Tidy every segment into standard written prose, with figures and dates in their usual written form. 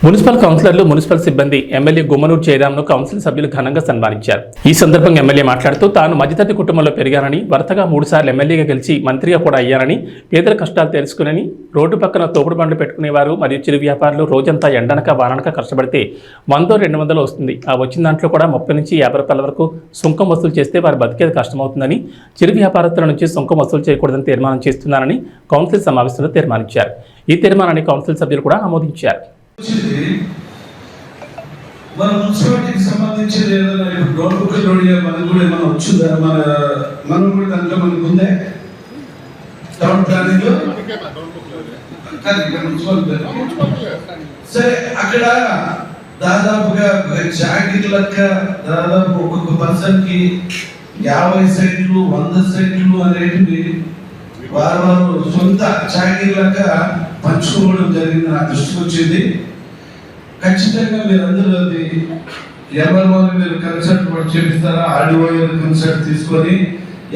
Municipal కౌన్సిలర్లు, municipal సిబ్బంది MLA Gummanuru జయరాంను council సభ్యులు ఘనంగా సన్మానించారు. ఈ సందర్భంగా ఎమ్మెల్యే మాట్లాడుతూ తాను మధ్యతరగతి కుటుంబంలో పెరిగానని, వరుసగా 3 సార్లు ఎమ్మెల్యేగా గెలిచి మంత్రిగా కూడా అయ్యానని, పేదల కష్టాలు తెలుసుకుని రోడ్డు పక్కన తోపుడు బండ్లు పెట్టుకునేవారు మరియు చిరు వ్యాపారులు రోజంతా ఎండనక వాననక కష్టపడితే 100-200 వస్తుంది. ఆ వచ్చిన దాంట్లో కూడా 30 నుంచి 50 రూపాయల వరకు సుంకం వసూలు చేస్తే వారు బతికేది కష్టమవుతుందని, చిరు వ్యాపారస్తుల నుంచి సుంకం వసూలు చేయకూడదని తీర్మానం చేస్తున్నారని కౌన్సిల్ సమావేశంలో తీర్మానించారు. ఈ తీర్మానాన్ని కౌన్సిల్ సభ్యులు కూడా ఆమోదించారు. మన మున్సిపాలిటీకి సంబంధించిన ఏదైనా డోర్ బుక్ మనకు కూడా ఏమైనా వచ్చిందా? మనం కూడా దాంట్లో మనకు ఉందే టౌన్ ప్లానింగ్ లో సరే. అక్కడ దాదాపుగా జాకెట్ లెక్క దాదాపు ఒక్కొక్క పర్సన్ కి 50 సెంట్లు 100 సెంట్లు అనేటివి వారు సొంత జాకెట్ లెక్క పంచుకోవడం జరిగింది. నా దృష్టికి వచ్చింది. ఖచ్చితంగా మీరందరూ అది ఎవరి మీరు కన్సల్ట్ కూడా చేపిస్తారా? ఆడియో కన్సల్ట్ తీసుకొని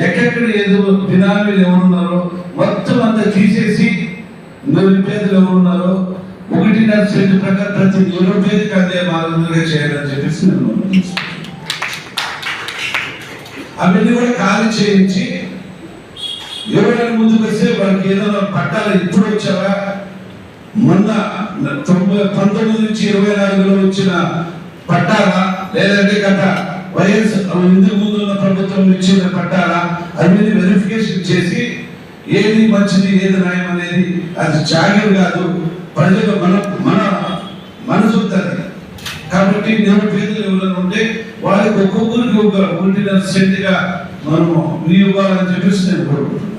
ఎక్కడెక్కడ ఏదో బినామీలు ఎవరున్నారో మొత్తం అంతా తీసేసి నిరుపేదలు ఎవరున్నారో 1.5 సెంట్ ప్రకారం ప్రతి నిరుపేదకి అదే మార్గంగా చేయాలని చెప్పేసి నేను అవన్నీ కూడా ఖాళీ చేయించి ఎవరైనా ముందుకు వస్తే వాళ్ళకి ఏదైనా పట్టాలి. ఇప్పుడు వచ్చావా? మొన్న 19 నుంచి 24లో వచ్చిన పట్టాలా, లేదంటే గత వైఎస్ ఇందుకు ముందు ఉన్న ప్రభుత్వం ఇచ్చిన పట్టాలా అన్ని వెరిఫికేషన్ చేసి ఏది మంచిది ఏది న్యాయం అనేది అది జాగ్రత్త కాదు, ప్రజలు మన మనసు ఉంటుంది. కాబట్టి నిరుపేదలు ఎవరైనా ఉంటే వాళ్ళకి ఒక్కొక్కరికి 1.5 సెంట్గా మనము ఇవ్వాలని చెప్పేసి నేను కోరుకుంటున్నాను.